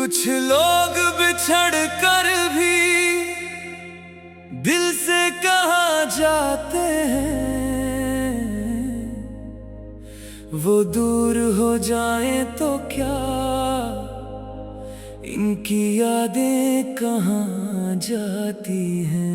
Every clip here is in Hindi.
कुछ लोग बिछड़ कर भी दिल से कहाँ जाते हैं, वो दूर हो जाए तो क्या, इनकी यादें कहाँ जाती हैं।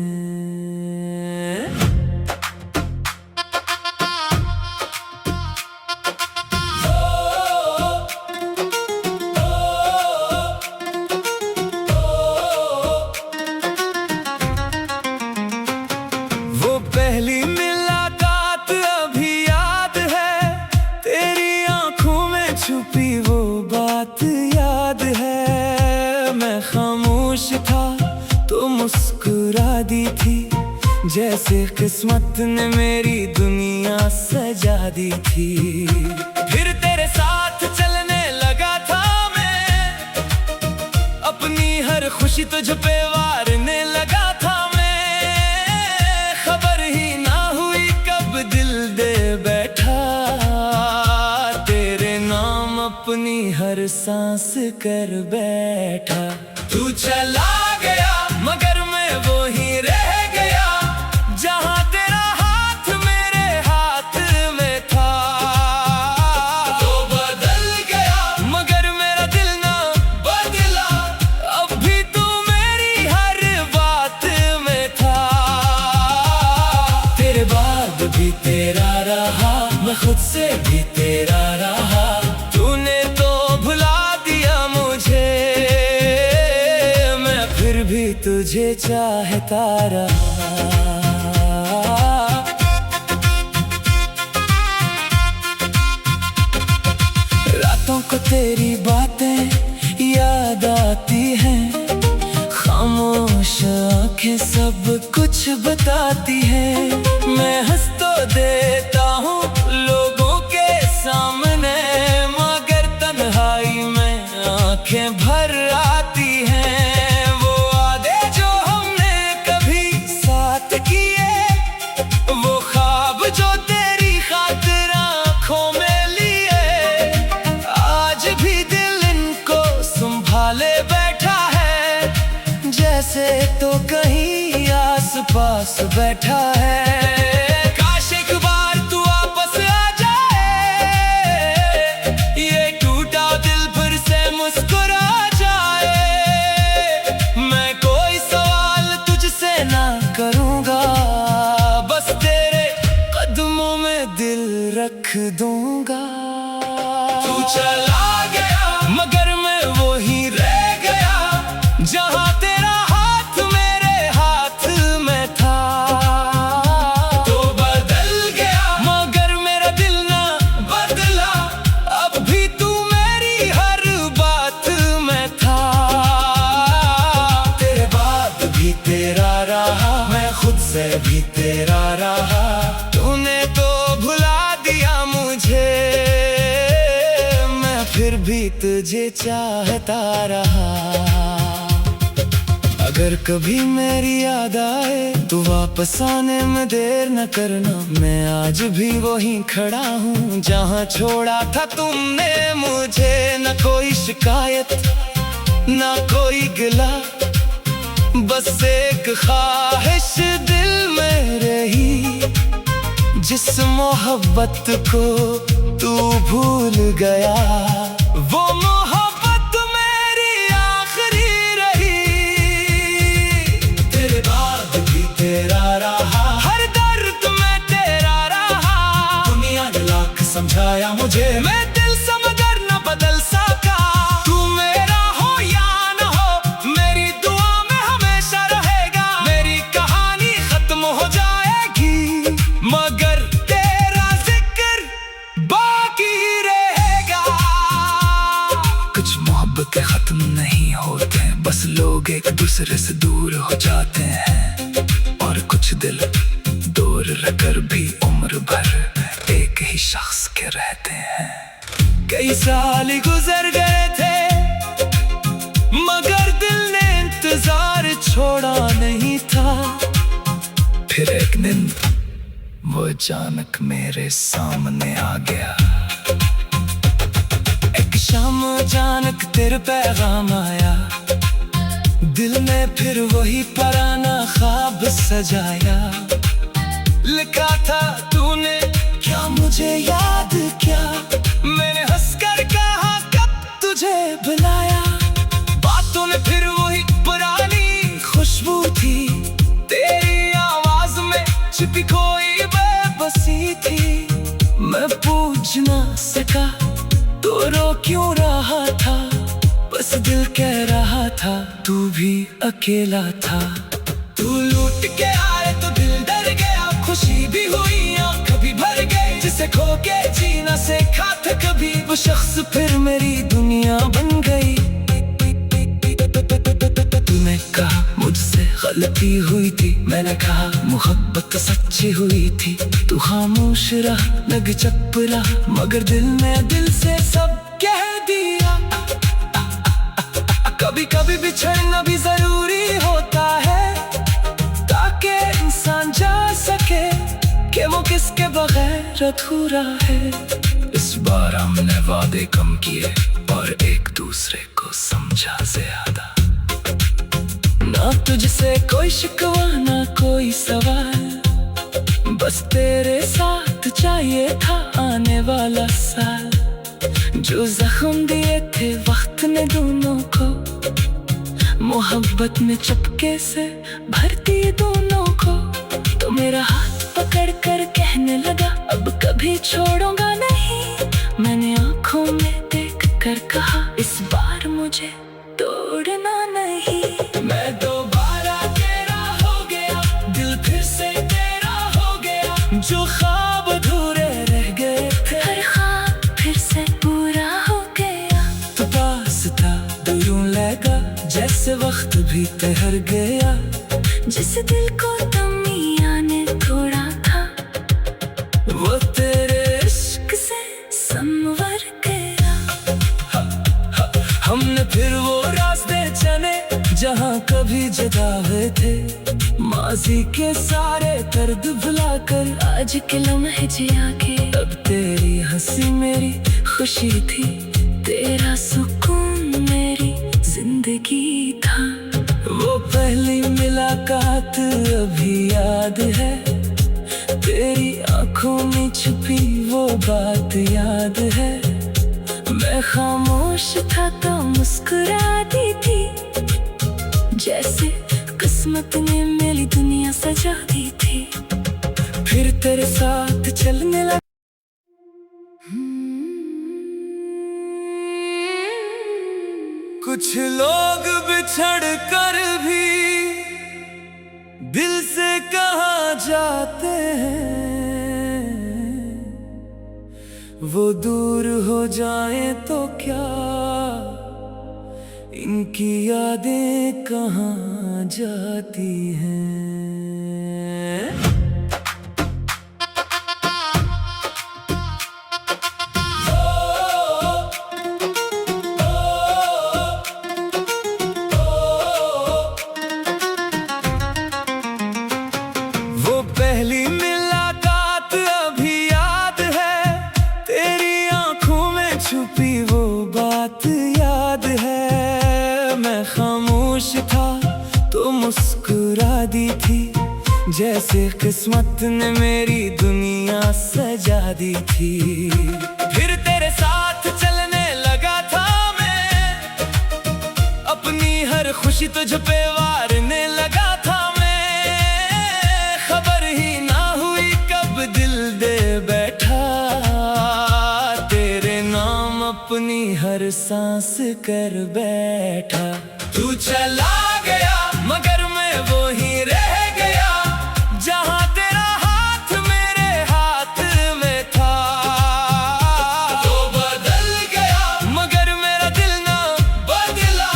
पहली मुलाकात अभी याद है, तेरी आंखों में छुपी वो बात याद है। मैं खामोश था तो मुस्कुरा दी थी, जैसे किस्मत ने मेरी दुनिया सजा दी थी। फिर तेरे साथ चलने लगा था मैं, अपनी हर खुशी तुझ पे वारने लगा था। अपनी हर सांस कर बैठा, तू चला गया मगर मैं वो ही रह गया, जहां तेरा हाथ मेरे हाथ में था। तो बदल गया मगर मेरा दिल ना बदला, अब भी तू मेरी हर बात में था। तेरे बाद भी तेरा रहा, मैं खुद से भी तेरा रहा, तुझे चाहता रहा। रातों को तेरी बातें याद आती हैं, खामोश आंखें सब कुछ बताती हैं। मैं हंस तो देता हूँ लोगों के सामने, मगर तन्हाई में आंखें भर आती हैं। जैसे तो कहीं आस पास बैठा है, काश एक बार तू वापस आ जाए, ये टूटा दिल फिर से मुस्कुरा जाए। मैं कोई सवाल तुझसे ना करूँगा, बस तेरे कदमों में दिल रख दूँगा। तू चला गया मगर मैं वो ही रह गया, जहाँ भी तेरा रहा, तूने तो भुला दिया मुझे, मैं फिर भी तुझे चाहता रहा। अगर कभी मेरी याद आए तो वापस आने में देर न करना, मैं आज भी वहीं खड़ा हूँ जहाँ छोड़ा था तुमने मुझे। न कोई शिकायत न कोई गिला, बस एक ख्वाहिश दिल में रही, जिस मोहब्बत को तू भूल गया, वो मोहब्बत मेरी आखिरी रही। तेरे बाद भी तेरा रहा, हर दर्द में तेरा रहा, दुनिया ने लाख समझाया मुझे, मैं दिल से मगर न बदल सका। तू मेरा हो या न हो, मेरी दुआ में हमेशा रहेगा। मेरी कहानी खत्म हो जाएगी मगर तेरा जिक्र बाकी रहेगा। कुछ मोहब्बतें खत्म नहीं होते, बस लोग एक दूसरे से दूर हो जाते हैं, और कुछ दिल दूर रहकर भी उम्र भर एक ही शख्स के रहते हैं। कई साल गुजर गए थे मगर दिल ने इंतजार छोड़ा नहीं था। फिर एक दिन वो अचानक मेरे सामने आ गया, एक शाम अचानक तेरे पैगाम आया, दिल ने फिर वही पुराना ख्वाब सजाया। लिखा था तूने क्या मुझे याद क्या, मैंने हंसकर कहा कब तुझे बुलाया। बातों में फिर वही पुरानी खुशबू थी, तेरी आवाज में छिपी कोई बेबसी थी। मैं पूछ ना सका तो रो क्यों रहा था, बस दिल कह रहा था तू भी अकेला था। तू लूट के आए तो दिल डर गया, खुशी भी हुई आँख भी भर गई। जिसे खो के जीना सीखा था कभी, वो शख्स फिर मेरी दुनिया बन गई। तूने कहा मुझसे गलती हुई थी, मैंने कहा मोहब्बत सच्ची हुई थी। तू खामोश रहा नग चपला, मगर दिल ने दिल से सब कह दिया। कभी कभी बिछड़ना भी जरूरी होता है, ताकि इंसान जा सके कि वो किसके बगैर अधूरा है। इस बार हमने वादे कम किए और एक दूसरे को समझा ज्यादा। ना तुझसे कोई शिकवा ना कोई सवाल, बस तेरे साथ चाहिए था आने वाला साल। जो जख्म दिए थे वक्त ने दोनों को, मोहब्बत में चुपके से भर दिए दोनों को। तो मेरा हाथ पकड़ कर कहने लगा अब कभी छोड़ूंगा नहीं। मैंने आंखों में देख कर कहा इस बार मुझे तोड़ना नहीं। मैं दोबारा तेरा हो गया, दिल फिर से तेरा हो गया। जो ख्वाब अधूरे रह गए थे, हर ख्वाब फिर से पूरा हो गया। तो पास था तो यूं लगा जैसे वक्त भी ठहर गया। जिस दिल को तमिया ने तोड़ा था, वो तेरे इश्क से संवर गया। हमने फिर वो रास्ते चले जहाँ कभी जुदा हुए थे। माजी के सारे दर्द भुलाकर आज के लम्हे जिया के। अब तेरी हंसी मेरी खुशी थी, तेरा सुकून मेरी जिंदगी था। वो पहली मुलाकात अभी याद है, तेरी आंखों में छुपी वो बात याद है। मैं खामोश था तो मुस्कुरा दी थी, जैसे किस्मत ने मेरी दुनिया सजा दी थी। फिर तेरे साथ चलने लगा। कुछ लोग बिछड़ कर भी दिल से कहाँ जाते हैं, वो दूर हो जाए तो क्या, इनकी यादें कहाँ जाती हैं। वो पहली मुलाकात अभी याद है, तेरी आंखों में छुपी वो बात याद है। मैं खामोश था तो मुस्कुरा दी थी, जैसे किस्मत ने मेरी दुनिया सजा दी थी। फिर तेरे साथ चलने लगा था मैं, अपनी हर खुशी तुझ पे वारने लगा था मैं। खबर ही ना हुई कब दिल दे बैठा, तेरे नाम अपनी हर सांस कर बैठा। तू चला गया मगर मैं वो ही रह गया, जहाँ तेरा हाथ मेरे हाथ में था। तो बदल गया मगर मेरा दिल ना बदला,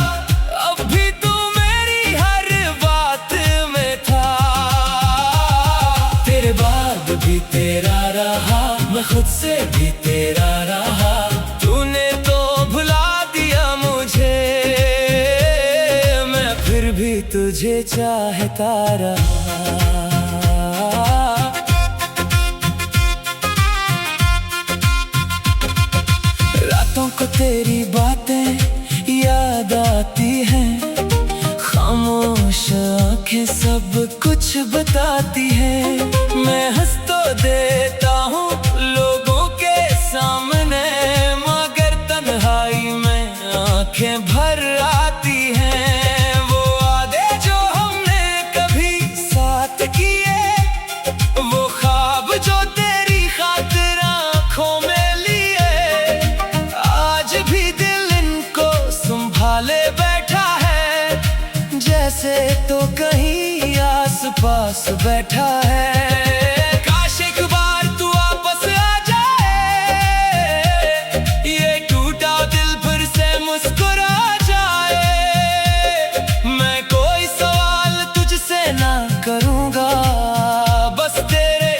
अब भी तू मेरी हर बात में था। तेरे बाद भी तेरा रहा, मैं खुद से भी तेरा रहा। तूने तो भुला दिया मुझे, मैं फिर भी तुझे चाहता रहा। रातों को तेरी बातें याद आती हैं, खामोश आंखें सब कुछ बताती हैं। मैं हंस तो देता हूँ लोगों के सामने, मगर तन्हाई में आंखें भर आती हैं। वो वादे जो हमने कभी साथ किए, वो ख्वाब जो तेरी खातिर आँखों में लिए, आज भी दिल इनको संभाले बैठा है, जैसे तो कहीं आस पास बैठा है। काश एक बार तू वापस आ जाए, ये टूटा दिल फिर से मुस्कुरा जाए। मैं कोई सवाल तुझसे ना करूँगा, बस तेरे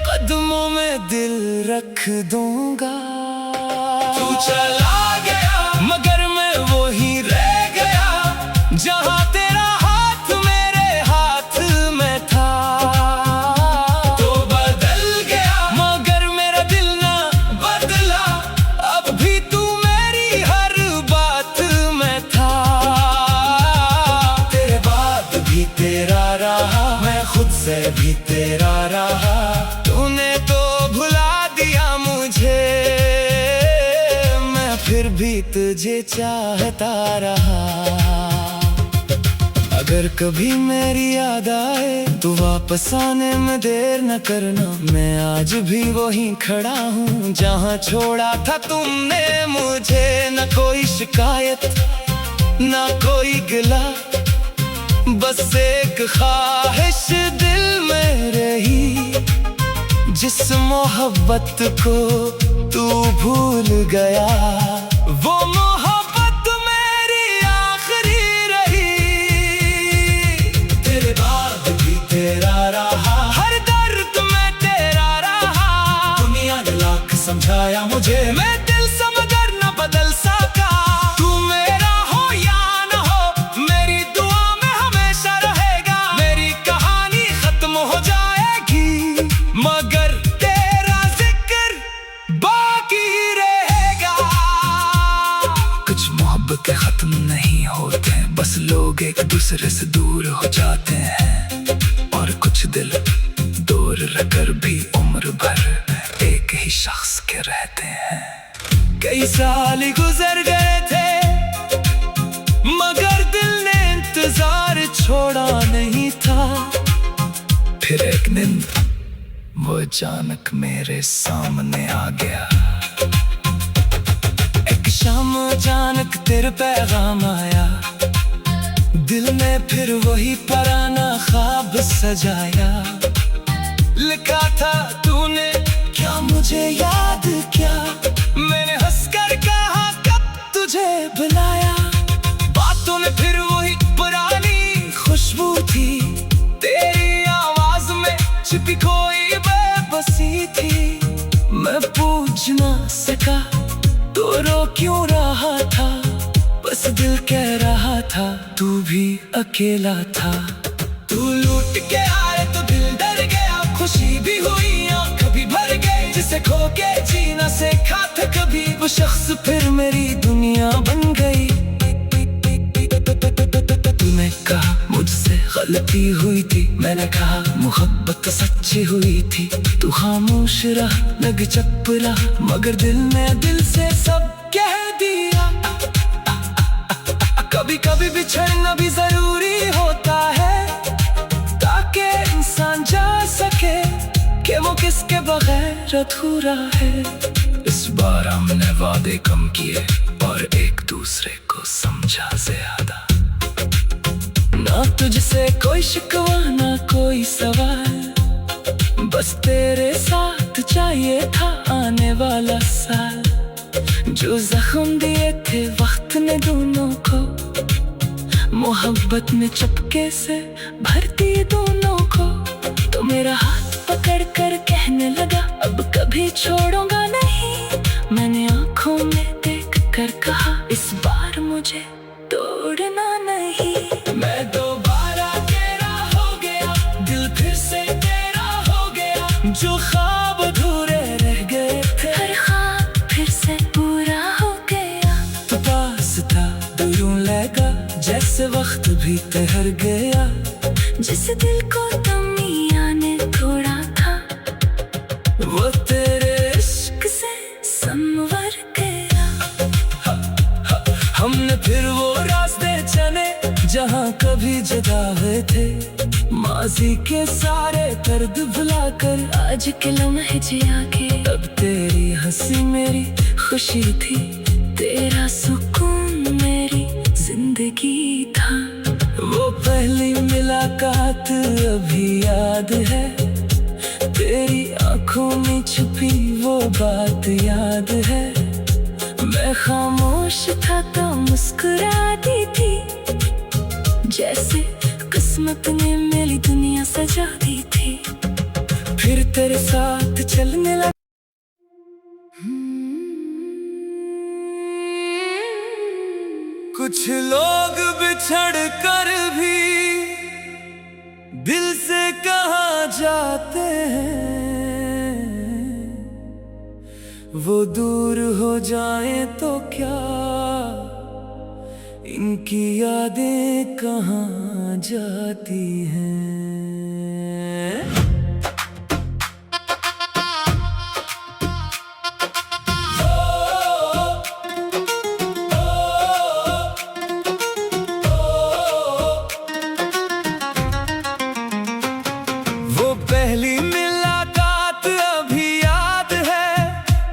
कदमों में दिल रख दूँगा। तू चला गया मगर मैं वहीं रह गया, जहाँ तेरा हाथ मेरे हाथ में था। तो बदल गया मगर मेरा दिल ना बदला, अब भी तू मेरी हर बात में था। तेरे बाद भी तेरा रहा, मैं खुद से भी तेरा रहा। तूने तो भुला दिया मुझे, मैं फिर भी तुझे चाहता रहा। अगर कभी मेरी याद आए तो वापस आने में देर न करना, मैं आज भी वहीं खड़ा हूँ जहाँ छोड़ा था तुमने मुझे। न कोई शिकायत न कोई गिला, बस एक ख्वाहिश दिल में रही, जिस मोहब्बत को तू भूल गया, वो मोहब्बत मेरी आखिरी रही। तेरे बाद भी तेरा रहा, हर दर्द में तेरा रहा। दुनिया ने लाख समझाया मुझे, मैं दिल से मगर न बदल सका। तू मेरा हो या न हो, मेरी दुआ में हमेशा रहेगा। मेरी कहानी खत्म हो जाएगी, मगर तेरा जिक्र बाकी रहेगा। कुछ मोहब्बतें खत्म नहीं होते, बस लोग एक दूसरे से दूर हो जाते हैं। और कुछ दिल दूर रहकर भी उम्र भर एक ही शख्स के रहते हैं। कई साल गुजर गए थे, मगर दिल ने इंतजार छोड़ा नहीं था। फिर एक दिन वो अचानक मेरे सामने आ गया। एक शाम अचानक तेरे पैगाम आया, दिल ने फिर वही पुराना ख्वाब सजाया। लिखा था तूने क्या मुझे याद क्या, मैंने हंसकर कहा कब तुझे बुलाया। बातों में फिर वही पुरानी खुशबू थी, तेरी आवाज में छिपी कोई बेबसी थी। मैं पूछ ना सका तो रो क्यों रहा था, बस दिल कह रहा था तू भी अकेला था। तू लूट के आए तो दिल डर गया, खुशी भी हुई आँख भी भर गई। जिसे खो के जीना सीखा था कभी, वो शख्स फिर मेरी दुनिया बन गई। तूने कहा मुझसे गलती हुई थी, मैंने कहा मोहब्बत सच्ची हुई थी। तू खामोश रहा नग चुप रहा, मगर दिल ने दिल से सब कह दिया। कभी कभी बिछड़ना भी जरूरी होता है, ताकि इंसान जान सके कि वो किसके बगैर अधूरा है। इस बार हमने वादे कम किए और एक दूसरे को समझा ज्यादा। ना तुझसे कोई शिकवा ना कोई सवाल, बस तेरे साथ चाहिए था आने वाला साल। जो जख्म दिए थे वक्त ने दोनों को, मोहब्बत में चपके से भरती दोनों को। तो मेरा हाथ पकड़ कर कहने लगा अब कभी छोड़ूंगा नहीं। मैंने आंखों में देख कर कहा इस बार मुझे तोड़ना नहीं। मैं दोबारा तेरा हो गया, दिल फिर से तेरा हो गया। जो ख्वाब अधूरे रह गए थे, हर ख्वाब फिर से पूरा हो गया। वक्त भी ठहर गया, जिस दिल को तमिया ने तोड़ा था, वो तेरे इश्क से संवर गया। हमने फिर वो रास्ते चले जहाँ कभी जुदा हुए थे, माजी के सारे दर्द भुलाकर आज के लम्हे जिया के। तब तेरी हंसी मेरी खुशी थी, तेरा सुकून मेरी जिंदगी था। वो पहली मुलाकात अभी याद है, तेरी आंखों में छुपी वो बात याद है। मैं खामोश था तो मुस्कुरा दी थी, जैसे किस्मत ने मेरी दुनिया सजा दी थी। फिर तेरे साथ चलने लगा। कुछ लोग बिछड़ कर भी दिल से कहाँ जाते हैं, वो दूर हो जाए तो क्या, इनकी यादें कहाँ जाती हैं। वो पहली मुलाकात अभी याद है,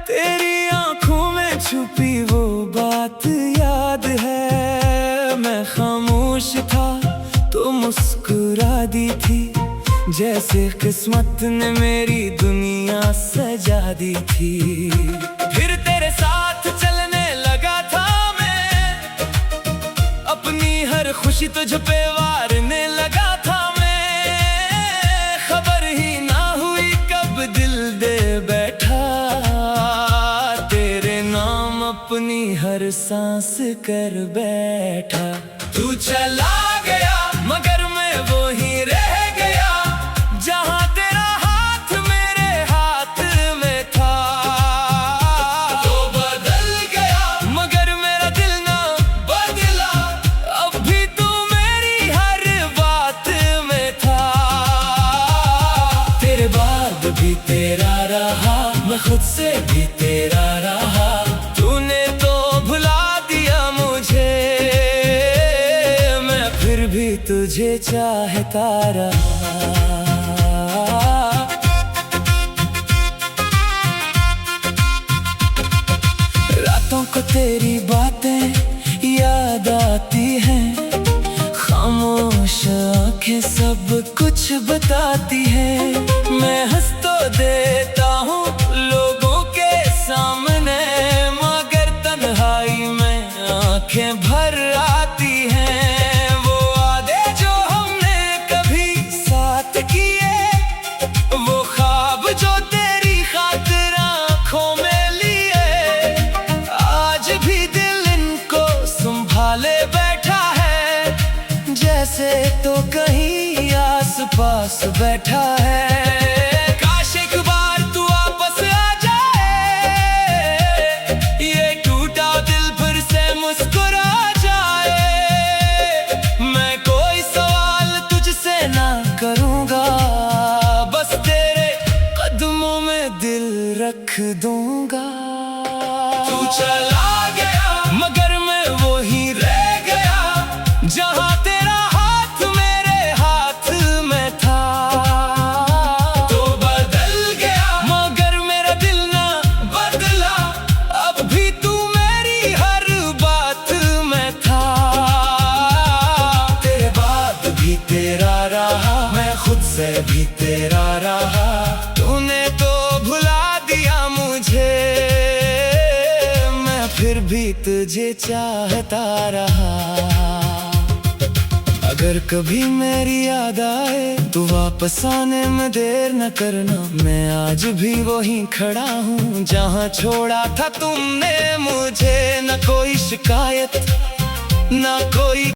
तेरी आंखों में छुपी वो बात याद है। मैं खामोश था तो मुस्कुरा दी थी, जैसे किस्मत ने मेरी दुनिया सजा दी थी। फिर तेरे साथ चलने लगा था मैं, अपनी हर खुशी तुझ पे वारने लगा था मैं। खबर ही ना हुई कब दिल दे बैठा, तेरे नाम अपनी हर सांस कर बैठा। तू चला गया मगर मैं वो ही रह गया, जहाँ तेरा हाथ मेरे हाथ में था। तो बदल गया मगर मेरा दिल ना बदला, अब भी तू मेरी हर बात में था। तेरे बाद भी तेरा रहा, मैं खुद से भी तेरा रहा। तूने तो भुला दिया मुझे, मैं फिर भी तुझे चाहता रहा। रातों को तेरी बातें याद आती हैं, खामोश आंखें सब कुछ बताती हैं। मैं हंस तो देता हूँ लोगों के सामने, मगर तन्हाई में आंखें भर आती हैं। वो वादे जो हमने कभी साथ किए, वो ख्वाब जो तेरी खातिर आंखों में लिए, आज भी दिल इनको संभाले बैठा है, जैसे तो कहीं आस पास बैठा है। काश एक बार तू वापस आ जाए, ये टूटा दिल फिर से मुस्कुरा जाए। मैं कोई सवाल तुझसे ना करूँगा, बस तेरे कदमों में दिल रख दूँगा। तू चला गया मगर मैं वो ही रह गया, जहाँ तेरा हाथ मेरे हाथ में था। तो बदल गया मगर मेरा दिल ना बदला, अब भी तू मेरी हर बात में था। तेरे बाद भी तेरा रहा, मैं खुद से भी तेरा रहा। तूने तो भुला दिया मुझे, मैं फिर भी तुझे चाहता रहा। अगर कभी मेरी याद आए तो वापस आने में देर न करना, मैं आज भी वहीं खड़ा हूँ जहाँ छोड़ा था तुमने मुझे। न कोई शिकायत न कोई